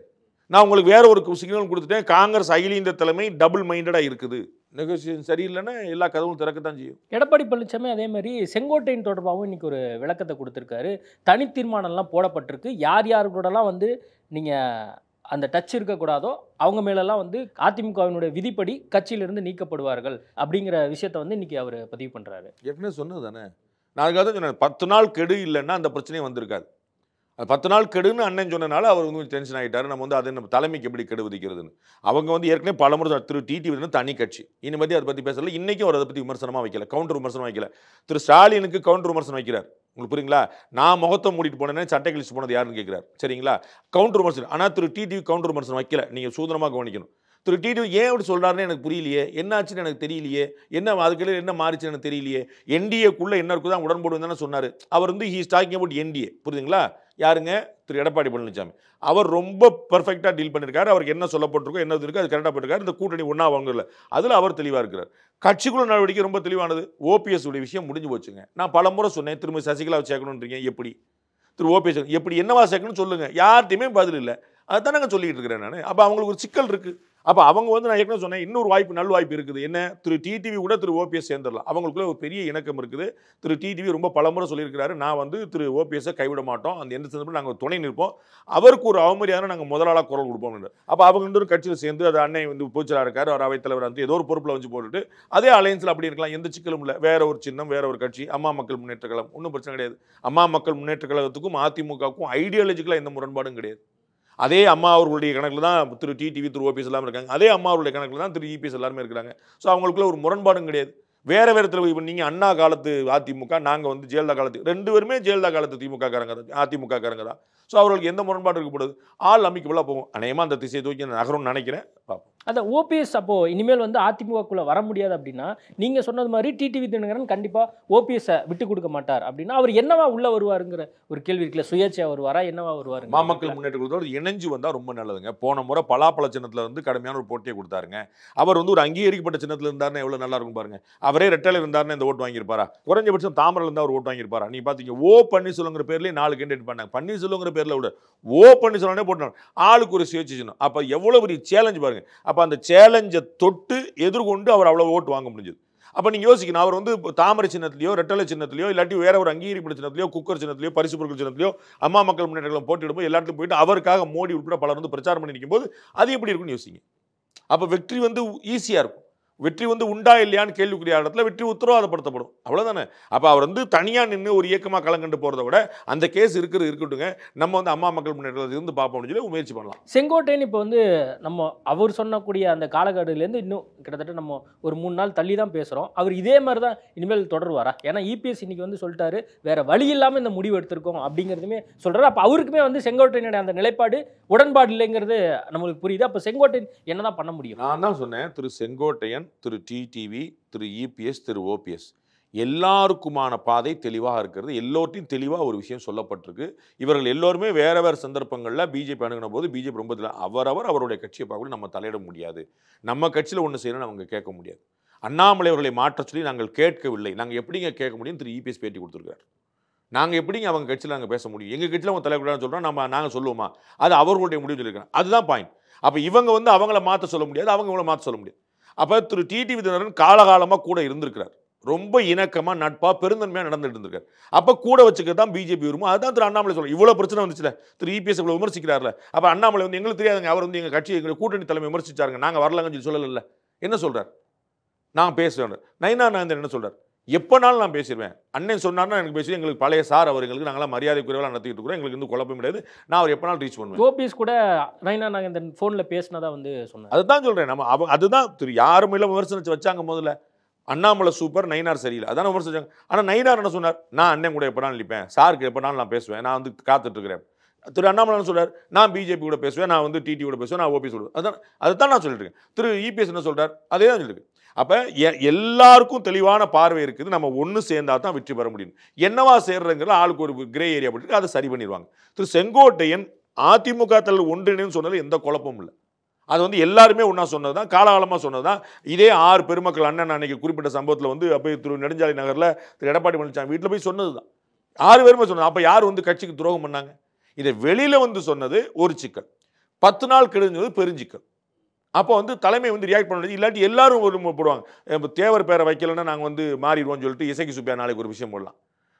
நான் உங்களுக்கு வேற ஒரு சிக்னல் கொடுத்துட்டேன். காங்கிரஸ் அகில இந்திய தலைமை டபுள் மைண்டடாக இருக்குது. நெகோசியேஷன் சரியில்லைன்னா எல்லா கதவும் திறக்கத்தான் செய்யும். எடப்பாடி பழனிசாமி அதே மாதிரி செங்கோட்டையின் தொடர்பாகவும் இன்னைக்கு ஒரு விளக்கத்தை கொடுத்துருக்காரு. தனி தீர்மானம்லாம் போடப்பட்டிருக்கு. யார் யார் கூடலாம் வந்து நீங்கள் அந்த டச் இருக்கக்கூடாதோ அவங்க மேலெல்லாம் வந்து அதிமுகவினுடைய விதிப்படி கட்சியிலிருந்து நீக்கப்படுவார்கள் அப்படிங்கிற விஷயத்தை வந்து இன்னைக்கு அவர் பதிவு பண்ணுறாரு. ஏற்கனவே சொன்னது தானே, நான் அதுக்காக சொன்னேன். 10 நாள் கெடு இல்லைன்னா அந்த பிரச்சனையே வந்திருக்காது. அது 10 நாள் கெடுன்னு அண்ணன் சொன்னனால அவர் வந்து டென்ஷன் ஆகிட்டார். நம்ம வந்து அதை நம்ம தலைமைக்கு எப்படி கெடு விதிக்கிறதுன்னு. அவங்க வந்து ஏற்கனவே பலமுறை திரு டிடிவி தனி கட்சி இனிமேல் அதை பற்றி பேசல. இன்றைக்கும் அவர் அதை பற்றி விமர்சனமாக வைக்கல, கவுண்டர் விமர்சனம் வைக்கல. திரு ஸ்டாலினுக்கு கவுண்டர் விமர்சனம் வைக்கிறார். உங்களுக்கு புரியுங்களா? நான் முகத்தை மூடிட்டு போனேன்னா சட்டை கழிச்சு போனது யாருன்னு கேட்குறாரு. சரிங்களா, கவுண்டர் விமர்சனம். ஆனால் திரு டிடிவி கவுண்டர் விமர்சனம் வைக்கல. நீங்கள் சூதனமாக கவனிக்கணும். திரு டிடிவி ஏன் அப்படி சொல்கிறாருன்னு எனக்கு புரியலையே, என்ன ஆச்சுன்னு எனக்கு தெரியலையே, என்ன அதுக்கு என்ன மாறிச்சுன்னு எனக்கு தெரியலையே. என்டிஏக்குள்ளே என்ன இருக்குதான் உடன்போடு தானே சொன்னார். அவர் வந்து ஹீஸ் டாக்கிங் அபவுட் என்டிஏ. புரியுதுங்களா? யாருங்க? திரு எடப்பாடி பழனிசாமி. அவர் ரொம்ப பர்ஃபெக்டாக டீல் பண்ணியிருக்காரு. அவருக்கு என்ன சொல்லப்பட்டிருக்கோ என்ன இருக்கோ அது கரெக்டாக போட்டிருக்காரு. இந்த கூட்டணி ஒன்றா வாங்கல, அதில் அவர் தெளிவாக இருக்கிறார். கட்சிக்குள்ள நடவடிக்கை ரொம்ப தெளிவானது. ஓபிஎஸ் உடைய விஷயம் முடிஞ்சு போச்சுங்க. நான் பல முறை சொன்னேன், திரும்ப சசிகலாவை சேர்க்கணுன்றீங்க. எப்படி திரு ஓபிஎஸ் எப்படி என்னவா சேர்க்கணும்னு சொல்லுங்கள். யார்ட்டையுமே பதில் இல்லை. அதுதான் நாங்கள் சொல்லிட்டு இருக்கிறேன் நான். அப்போ அவங்களுக்கு ஒரு சிக்கல் இருக்குது. அப்போ அவங்க வந்து நான் ஏற்கனவே சொன்னேன், இன்னொரு வாய்ப்பு, நல் வாய்ப்பு இருக்குது. என்ன, திரு டிடிவி கூட திரு ஓபிஎஸ் சேர்ந்துடலாம். அவங்களுக்குள்ள ஒரு பெரிய இணக்கம் இருக்குது. திரு டிடிவி ரொம்ப பலமுறை சொல்லியிருக்கிறாரு, நான் வந்து திரு ஓபிஎஸ்ஸை கைவிட மாட்டோம், அந்த எந்த சந்தர்ப்பம் நாங்கள் துணை நிற்போம், அவருக்கு ஒரு அவமரியாதை நாங்கள் முதலாளாக குரல் கொடுப்போம். அப்போ அவங்க வந்து கட்சியில் சேர்ந்து, அது அன்னை வந்து பொதுச்செயலாளர் இருக்காரு, அவர் அவைத்தலைவர் வந்து ஏதோ ஒரு பொறுப்பில் வச்சு போட்டுட்டு அதே அலையன்ஸில் அப்படி இருக்கலாம், எந்த சிக்கலும் இல்லை. வேற ஒரு சின்னம், வேற ஒரு கட்சி, அம்மா மக்கள் முன்னேற்ற கழகம், ஒன்றும் பிரச்சனை கிடையாது. அம்மா மக்கள் முன்னேற்ற கழகத்துக்கும் அதிமுகவுக்கும் ஐடியாலஜிக்கலாக எந்த முரண்பாடும் கிடையாது. அதே அம்மா அவர்களுடைய கணக்கில் தான் திரு டிடிவி திரு ஓபிஎஸ் எல்லாமே இருக்காங்க. அதே அம்மா அவருடைய கணக்கில் தான் திரு இபிஎஸ் எல்லாருமே இருக்கிறாங்க. ஸோ அவங்களுக்குள்ள ஒரு முரண்பாடும் கிடையாது. வேற வேறத்தில் இப்போ நீங்கள் அண்ணா காலத்து அதிமுக, நாங்கள் வந்து ஜெயலலிதா காலத்து, 2 பேருமே ஜெயலலிதா காலத்து திமுக காரங்க தான், அதிமுக காரங்க தான். ஸோ அவர்களுக்கு எந்த முரண்பாடு இருக்கப்படுது, ஆள் அமைக்கபுல்லாக போகும். அநேகமாக அந்த திசையை தூக்கி நகரும்னு நினைக்கிறேன். பார்ப்போம். அந்த ஓபிஎஸ் அப்போ இனிமேல் வந்து அதிமுகக்குள்ள வர முடியாது அப்படின்னா, நீங்க சொன்னது மாதிரி டிடிவி தினகரன் கண்டிப்பா ஓபிஎஸ் விட்டு கொடுக்க மாட்டார் அப்படின்னா, அவர் என்னவா உள்ள வருவாருங்கிற ஒரு கேள்வி இருக்குல்ல. சுயேட்சையா வருவாரா, என்னவா வருவாரு? மாமக்கள் முன்னேற்ற கழகத்தோடு இணைஞ்சு வந்தால் ரொம்ப நல்லதுங்க. போன முறை பலாப்பழ சின்னத்தில் வந்து கடுமையான ஒரு போட்டியை கொடுத்தாருங்க. அவர் வந்து ஒரு அங்கீகரிக்கப்பட்ட சின்னத்தில் இருந்தாருன்னா எவ்வளோ நல்லா இருக்கும் பாருங்க. அவரே ரெட்டலை இருந்தாருன்னா இந்த ஓட்டு வாங்கியிருப்பாரா? குறைஞ்சபட்சம் தாமரையில் இருந்தால் ஒரு ஓட்டு வாங்கியிருப்பாரா? நீ பார்த்தீங்க, ஓ பன்னீர்செல்வங்கிற பேர்லேயே 4 கேண்டிடேட் பண்ணாங்க. பன்னீர்செல்வங்கிற பேரில் விட ஓ பன்னீர்செல்வனே போட்டாங்க. ஆளுக்கு ஒரு சுயேட்சை சின்னம். அப்போ எவ்வளோ பெரிய சேலஞ்சு பாருங்க. அப்போ அந்த சேலஞ்சை தொட்டு எதிர்கொண்டு அவர் அவ்வளோ ஓட்டு வாங்க முடிஞ்சது. அப்போ நீங்கள் யோசிக்கணும், அவர் வந்து தாமரை சின்னத்திலையோ, ரெட்டலை சின்னத்திலையோ, இல்லாட்டி வேற ஒரு அங்கீகரிக்கப்பட்ட சின்னத்திலையோ, குக்கர் சின்னத்திலையோ, பரிசு பொருட்கள் சின்னத்திலையோ அம்மா மக்கள் முன்னேற்ற கழகம் போட்டியிடும்போது எல்லாத்துக்கும் போயிட்டு அவருக்காக மோடி உட்பட பலர் வந்து பிரச்சாரம் பண்ணி நிற்கும் போது அது எப்படி இருக்குன்னு யோசிங்க. அப்போ வெற்றி வந்து ஈஸியாக இருக்கும். வெற்றி வந்து உண்டா இல்லையான்னு கேள்விக்குரிய இடத்துல வெற்றி உத்தரவாதப்படுத்தப்படும். அவ்வளோதானே. அப்போ அவர் வந்து தனியாக நின்று ஒரு இயக்கமாக களங்கண்டு போகிறத விட அந்த கேஸ் இருக்கட்டுங்க, நம்ம வந்து அம்மா மக்கள் முன்னேற்றத்தில் இருந்து பார்ப்போம்னு சொல்லி முயற்சி பண்ணலாம். செங்கோட்டையன் இப்போ வந்து நம்ம அவர் சொன்னக்கூடிய அந்த காலகட்டத்திலேருந்து இன்னும் கிட்டத்தட்ட நம்ம ஒரு 3 நாள் தள்ளி தான் பேசுகிறோம். அவர் இதே மாதிரி தான் இனிமேல் தொடருவாரா? ஏன்னா இபிஎஸ் இன்னைக்கு வந்து சொல்லிட்டாரு, வேற வழி இல்லாமல் இந்த முடிவு எடுத்திருக்கோம் அப்படிங்கிறதுமே சொல்கிறாரு. அப்போ அவருக்குமே வந்து செங்கோட்டையனுடைய அந்த நிலைப்பாடு உடன்பாடு இல்லைங்கிறது நம்மளுக்கு புரியுது. அப்போ செங்கோட்டையன் என்னதான் பண்ண முடியும்? நான் தான் சொன்னேன், திரு செங்கோட்டையன், திரு டிடிவி, திரு இபிஎஸ், திரு ஓபிஎஸ் எல்லாருக்குமான பாதை தெளிவாக இருக்கிறது. எல்லோர்ட்டையும் தெளிவாக ஒரு விஷயம் சொல்லப்பட்டிருக்கு. இவர்கள் எல்லோருமே வேற வேறு சந்தர்ப்பங்களில் பிஜேபி அணுகின போது பிஜேபி ரொம்ப அவருடைய கட்சியை பார்க்க நம்ம தலையிட முடியாது, நம்ம கட்சியில் ஒன்று செய்யணும்னு அவங்க கேட்க முடியாது. அண்ணாமலை அவர்களை மாற்ற சொல்லி நாங்கள் கேட்கவில்லை, நாங்கள் எப்படிங்க கேட்க முடியும்? திரு இபிஎஸ் பேட்டி கொடுத்துருக்காரு. நாங்கள் எப்படிங்க அவங்க கட்சியில் நாங்கள் பேச முடியும்? எங்கள் கட்சியில் அவங்க தலைவர்களாக சொல்கிறோம், நாங்கள் சொல்லுவோமா? அது அவர்களுடைய முடிவு சொல்லியிருக்காங்க. அதுதான் பாயிண்ட். அப்போ இவங்க வந்து அவங்கள மாற்ற சொல்ல முடியாது, அவங்க இவங்கள மாற்ற சொல்ல முடியாது. அப்போ திரு டிடிவி தினகரன் காலகாலமாக கூட இருந்திருக்கிறார். ரொம்ப இணக்கமாக நட்பாக பெருந்தன்மையாக நடந்துட்டு இருந்திருக்காரு. அப்போ கூட வச்சுக்கிறது தான் பிஜேபி விரும்பும். அதுதான் திரு அண்ணாமலை சொல்லுவோம். இவ்வளோ பிரச்சனை வந்துச்சுல, திரு இபிஎஸ் இவ்வளோ விமர்சிக்கிறார்ல. அப்போ அண்ணாமலை வந்து எங்களுக்கு தெரியாதுங்க, அவர் வந்து எங்கள் கட்சி எங்கள் கூட்டணி தலைமை விமர்சிச்சாருங்க, நாங்கள் வரலங்கன்னு சொல்லி சொல்லல. என்ன சொல்கிறார்? நான் பேசுவேன். நயினா நாயந்தன் என்ன சொல்கிறார்? எப்போனாலும் நான் பேசிடுவேன், அண்ணன் சொன்னார்னா எனக்கு பேசி, எங்களுக்கு பழைய சார் அவர், எங்களுக்கு நாங்களாம் மரியாதை குறைவாக நடத்திட்டு இருக்கிறோம், எங்களுக்கு வந்து குழப்பம் கிடையாது, நான் அவர் எப்போனாலும் ரீச் பண்ணுவேன். ஓபிஎஸ் கூட நயினா நாகேந்திரன் ஃபோனில் பேசினதா வந்து சொன்னார். அதுதான் சொல்கிறேன். நம்ம அதுதான் திரு யாரும் இல்லை விமர்சனிச்சு வச்சாங்க. முதல்ல அண்ணாமலை சூப்பர், நயினார் சரியில்லை, அதான் விமர்சிச்சாங்க. ஆனால் நயினார் என்ன சொன்னார்? நான் அண்ணன் கூட எப்போனாலும் நிற்பேன், சாருக்கு எப்போனாலும் நான் பேசுவேன், நான் வந்து காத்துட்டு இருக்கிறேன். திரு அண்ணாமலை சொல்றார், நான் பிஜேபி கூட பேசுவேன், நான் வந்து டிடி கூட பேசுவேன், நான் ஓபிஎஸ் சொல்லுவேன். அதுதான் நான் சொல்லிட்டு இருக்கேன். திரு இபிஎஸ் என்ன சொல்றார்? அதே தான் சொல்லிட்டு. அப்போ எல்லாருக்கும் தெளிவான பார்வை இருக்குது. நம்ம ஒன்று சேர்ந்தா தான் வெற்றி பெற முடியும். என்னவா சேர்றதுங்கிற ஆளுக்கு ஒரு கிரே ஏரியா போட்டு அதை சரி பண்ணிடுவாங்க. திரு செங்கோட்டையன் அதிமுக தலைவர் ஒன்றிணைன்னு சொன்னது எந்த குழப்பமும் இல்லை. அது வந்து எல்லாருமே ஒன்றா சொன்னது தான், காலகாலமாக சொன்னது தான். இதே 6 பெருமக்கள் அண்ணன் அன்னைக்கு குறிப்பிட்ட சம்பவத்தில் வந்து போய் திரு நெடுஞ்சாலை நகரில் திரு எடப்பாடி பழனிசாமி வீட்டில் போய் சொன்னது தான். 6 பேருமே சொன்னது. அப்போ யார் வந்து கட்சிக்கு துரோகம் பண்ணாங்க? இதை வெளியில் வந்து சொன்னது ஒரு சிக்கல், 10 நாள் கெடுஞ்சது பெருஞ்சிக்கல். அப்போ வந்து தலைமை வந்து ரியாக்ட் பண்ண, இல்லாட்டி எல்லாரும் ஒரு போடுவாங்க, தேவர் பேரை வைக்கலைன்னா நாங்கள் வந்து மாறிடுவோம்னு சொல்லிட்டு இசைக்கு சுப்பியா நாளைக்கு ஒரு விஷயம் போடலாம்,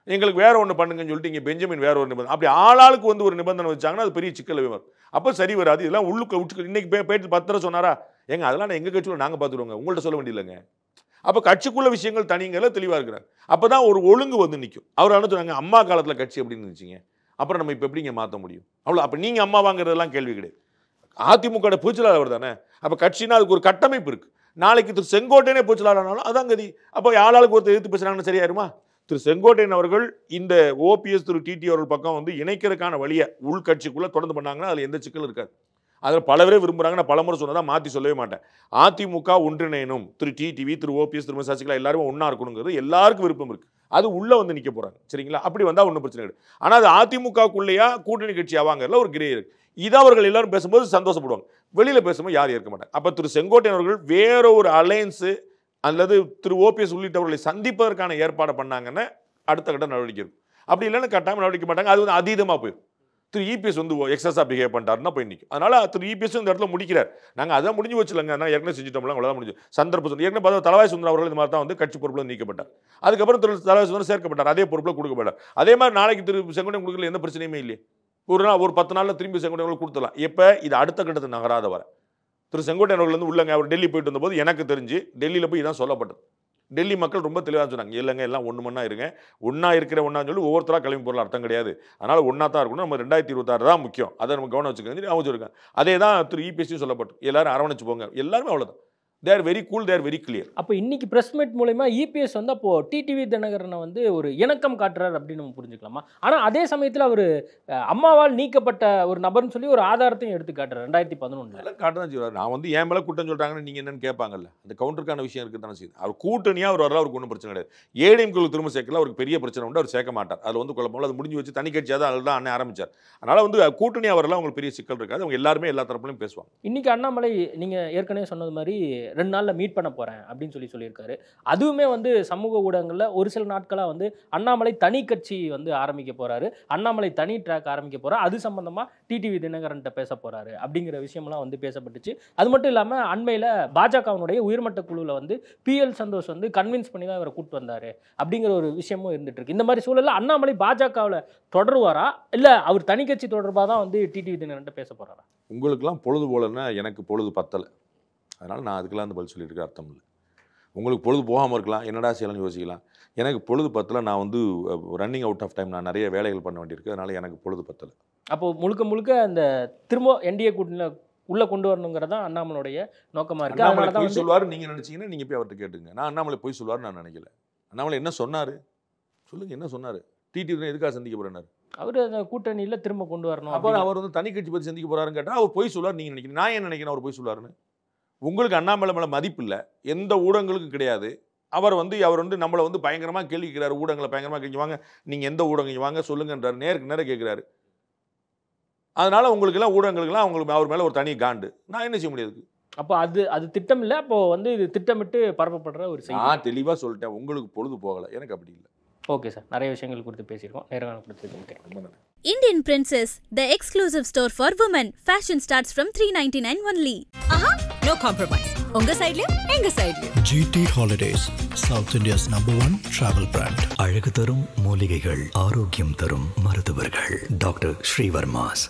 எங்களுக்கு வேற ஒன்று பண்ணுங்கன்னு சொல்லிட்டு இங்கே பெஞ்சமின் வேற ஒரு நிபந்தனை, அப்படி ஆளாளுக்கு வந்து ஒரு நிபந்தனை வச்சாங்கன்னா அது பெரிய சிக்கல் வரும். அப்போ சரி வராது. இதெல்லாம் உள்ளுக்கு விட்டு இன்னைக்கு போயிட்டு 10 தடவை சொன்னாரா? எங்க அதெல்லாம் எங்கள் கட்சியில் நாங்கள் பார்த்துருவோங்க, உங்கள்கிட்ட சொல்ல வேண்டியதில்லைங்க. அப்போ கட்சிக்குள்ள விஷயங்கள் தனிங்களை தெளிவாக இருக்கிறார். அப்போ தான் ஒரு ஒழுங்கு வந்து நிற்கும். அவர் அனுப்பிச்சாங்க அம்மா காலத்தில் கட்சி அப்படின்னு இருந்துச்சிங்க, அப்புறம் நம்ம இப்போ எப்படிங்க மாற்ற முடியும்? அவ்வளோ. அப்போ நீங்கள் அம்மா வாங்குறதெல்லாம் கேள்வி கிடையாது. அதிமுக பொதுச்செயலாளர் அவர் தானே. அப்போ கட்சினா அதுக்கு ஒரு கட்டமைப்பு இருக்குது. நாளைக்கு திரு செங்கோட்டையனே பொதுச்செயலாளர்னாலும் அதான் கதி. அப்போ ஆளாளுக்கு ஒருத்தர் எதிர்த்து பேசுகிறாங்கன்னு சரியாயிருமா? திரு செங்கோட்டையன் அவர்கள் இந்த ஓபிஎஸ் திரு டிடி அவர்கள் பக்கம் வந்து இணைக்கிறதுக்கான வழியை உள்கட்சிக்குள்ளே தொடர்ந்து பண்ணாங்கன்னா அதில் எந்த சிக்கலும் இருக்காது. அதில் பல பேரே விரும்புகிறாங்க. நான் பலமுறை சொன்னதான், மாற்றி சொல்லவே மாட்டேன். அதிமுக ஒன்றிணையணும், திரு டிடிவி, திரு ஓபிஎஸ், திரு சசிகலா எல்லாருமே ஒன்றா இருக்கணுங்கிறது எல்லாருக்கும் விருப்பம் இருக்குது. அது உள்ளே வந்து நிற்க போகிறாங்க. சரிங்களா? அப்படி வந்தால் ஒன்றும் பிரச்சனை கிடையாது. ஆனால் அது அதிமுகக்குள்ளேயா கூட்டணி கட்சி ஆவாங்கிறதுல ஒரு கிரே இருக்குது. இதை அவர்கள் எல்லாரும் பேசும்போது சந்தோஷப்படுவாங்க, வெளியில் பேசும்போது யாரும் ஏற்க மாட்டாங்க. அப்போ திரு செங்கோட்டையன் அவர்கள் வேற ஒரு அலையன்ஸு அல்லது திரு ஓபிஎஸ் உள்ளிட்டவர்களை சந்திப்பதற்கான ஏற்பாடு பண்ணாங்கன்னா அடுத்த கட்ட நடவடிக்கை இருக்கும். அப்படி இல்லைன்னு கட்டாமல் நடவடிக்கை மாட்டாங்க. அது வந்து அதீதமாக போயிடும். திரு இபிஎஸ் வந்து எக்ஸஸாக பிஹேவ் பண்ணிட்டாருன்னா போய் நிற்கும். அதனால் திரு இபிஎஸ் இந்த இடத்துல முடிக்கிறார். நாங்கள் அதான் முடிஞ்சு வச்சுலங்க, நான் ஏற்கனவே செஞ்சுட்டோம்ல, அவ்வளோதான் முடிஞ்சு. சந்தர்ப்பம் ஏற்கனவே பார்த்தா தலவாய் சுந்தரம் அவர்கள் இந்த மாதிரி தான் வந்து கட்சி பொறுப்பில் நீக்கப்பட்டார். அதுக்கப்புறம் திரு தலவாய் சுந்தரம் சேர்க்கப்பட்டார், அதே பொறுப்பில் கொடுக்கப்பட்டார். அதே மாதிரி நாளைக்கு திரு செங்கோட்டையன் கொடுக்கல, எந்த பிரச்சனையுமே இல்லையே. ஒரு 10 நாளில் திரும்பி செங்கோட்டையன் கொடுத்துடலாம். எப்போ இது அடுத்த கட்டத்தை நகராத வர திரு செங்கோட்டையன் அவர்கள் வந்து உள்ளங்க அவர் டெல்லி போயிட்டு வந்தபோது எனக்கு தெரிஞ்சு டெல்லியில் போய் இதான் சொல்லப்பட்டது. டெல்லி மக்கள் ரொம்ப தெளிவாக சொன்னாங்க, இல்லைங்க எல்லாம் ஒன்றா இருங்க, ஒன்றா ஒன்றான்னு சொல்லி ஒவ்வொருத்தராக கிளம்பி போகிற அர்த்தம் கிடையாது, அதனால் ஒன்றா தான் இருக்கணும், நம்ம 2026 தான் முக்கியம், அதை நம்ம கவனம் வச்சுக்கணும் அவங்க சொல்லியிருக்காங்க. அதே தான் திரு இபிஎஸ்சி சொல்லப்பட்டு எல்லாரும் அரவணைச்சு போங்க, எல்லாருமே அவ்வளோதான். They are very cool, they are very clear. அப்போ இன்னைக்கு பிரஸ் மீட் மூலமா இபிஎஸ் வந்து அப்போ டிடிவி தினகரனை வந்து ஒரு இணக்கம் காட்டுறாரு அப்படின்னு நம்ம புரிஞ்சுக்கலாமா? ஆனால் அதே சமயத்தில் அவர் அம்மாவால் நீக்கப்பட்ட ஒரு நபர்னு சொல்லி ஒரு ஆதாரத்தையும் எடுத்து காட்டுறாரு 2011 காட்ட தான் செய்வார். நான் வந்து என் மேலே கூட்டம் சொல்கிறாங்கன்னு நீங்கள் என்னன்னு கேட்பாங்கல்ல, அந்த கவுண்டருக்கான விஷயம் இருக்குது தானே செய்யுது. அவர் கூட்டணியாக அவர் வரலாம், அவருக்கு ஒன்றும் பிரச்சனை கிடையாது. ஏடிஎம்குள்ள திரும்ப சேர்க்கல, அவருக்கு பெரிய பிரச்சனை உண்டு, அவர் சேர்க்க மாட்டார். அதில் வந்து குழப்பம், அது முடிஞ்சு வச்சு தனி கட்சியாக தான் அதில் தான் அண்ணன் ஆரம்பிச்சார். அதனால் வந்து கூட்டணியாக வரலாம், அவங்களுக்கு பெரிய சிக்கல் இருக்காது. அவங்க எல்லாருமே எல்லா தரப்புலையும் பேசுவாங்க. இன்னைக்கு அண்ணாமலை நீங்கள் ஏற்கனவே சொன்னது மாதிரி 2 நாளில் மீட் பண்ண போகிறேன் அப்படின்னு சொல்லியிருக்காரு. அதுவுமே வந்து சமூக ஊடகங்களில் ஒரு சில நாட்களாக வந்து அண்ணாமலை தனி கட்சி வந்து ஆரம்பிக்க போகிறாரு, அண்ணாமலை தனி ட்ராக் ஆரம்பிக்க போகிறார், அது சம்பந்தமாக டிடிவி தினகரன்ட்ட பேச போகிறாரு அப்படிங்கிற விஷயம்லாம் வந்து பேசப்பட்டுச்சு. அது மட்டும் இல்லாமல் அண்மையில் பாஜகவினுடைய உயர்மட்ட குழுவில் வந்து PL சந்தோஷ் வந்து கன்வின்ஸ் பண்ணி தான் இவரை கூப்பிட்டு வந்தார் அப்படிங்கிற ஒரு விஷயமும் இருந்துட்டு இருக்கு. இந்த மாதிரி சூழலில் அண்ணாமலை பாஜகவில் தொடருவாரா, இல்லை அவர் தனி கட்சி தொடர்பாக தான் வந்து டிடிவி தினகரன்ட்ட பேச போகிறாரா? உங்களுக்கெல்லாம் பொழுது போலன்னா எனக்கு பொழுது பத்தலை, அதனால் நான் அதுக்கெல்லாம் அந்த பதில் சொல்லியிருக்க அர்த்தம் இல்லை. உங்களுக்கு பொழுது போகாமல் இருக்கலாம், என்னடா செய்யலாம்னு யோசிக்கலாம். எனக்கு பொழுது பத்தலை, நான் வந்து ரன்னிங் அவுட் ஆஃப் டைம், நான் நிறைய வேலைகள் பண்ண வேண்டியிருக்கு, அதனால் எனக்கு பொழுது பத்தலை. அப்போது முழுக்க அந்த திரும்ப என்டிஏ கூட்டணியில் உள்ளே கொண்டு வரணுங்கிறதான் அண்ணாமலையுடைய நோக்கமாக இருக்குது. அண்ணாமலை போய் சொல்லுவார் நீங்கள் நினச்சிங்கன்னா நீங்கள் போய் அவர்கிட்ட கேட்டுங்க. நான் அண்ணாமலை போய் சொல்லுவார் நான் நினைக்கல. அண்ணாமலை என்ன சொன்னார் சொல்லுங்கள், என்ன சொன்னார்? டிடிவி எதுக்காக சந்திக்க போகிறார்? அவர் அந்த கூட்டணியில் திரும்ப கொண்டு வரணும். அப்போ அவர் வந்து தனி கட்சி பற்றி சந்திக்க போகிறாருன்னு கேட்டால் அவர் போய் சொல்லுவார். நீங்கள் நினைக்கிறீங்க, நான் என்ன நினைக்கிறேன் அவர் போய் சொல்லுவாருன்னு? உங்களுக்கு அண்ணாமலை மேலே மதிப்பு இல்லை, எந்த ஊடகங்களுக்கும் கிடையாது. அவர் வந்து நம்மளை வந்து பயங்கரமாக கேள்விக்கிறார், ஊடகங்களை பயங்கரமாக கேள்வி வாங்க, நீங்கள் எந்த ஊடகம் வாங்க சொல்லுங்கன்றார், நேருக்கு நேரம் கேட்குறாரு. அதனால் உங்களுக்கெல்லாம் ஊடகங்களுக்கெல்லாம் அவங்களுக்கு அவர் மேலே ஒரு தனி காண்டு, நான் என்ன செய்ய முடியாது? அப்போ அது திட்டம் இல்லை, அப்போது வந்து இது திட்டமிட்டு பரப்பப்படுற ஒரு செய்தி. நான் தெளிவாக சொல்லிட்டேன், உங்களுக்கு பொழுது போகலை, எனக்கு அப்படி இல்லை. ஓகே சார், நிறைய விஷயங்கள் குறித்து பேசியிருக்கோம், நேரம் கொடுத்து. Indian Princess, the exclusive store for women. Fashion starts from 399 only. No compromise. உங்க சைடுலயும் எங்க சைடுலயும். GT Holidays, South India's #1 travel brand. அழகு தரும் மூலிகைகள், ஆரோக்கியம் தரும் மருத்துவர்கள். டாக்டர் ஸ்ரீவர்மாஸ்.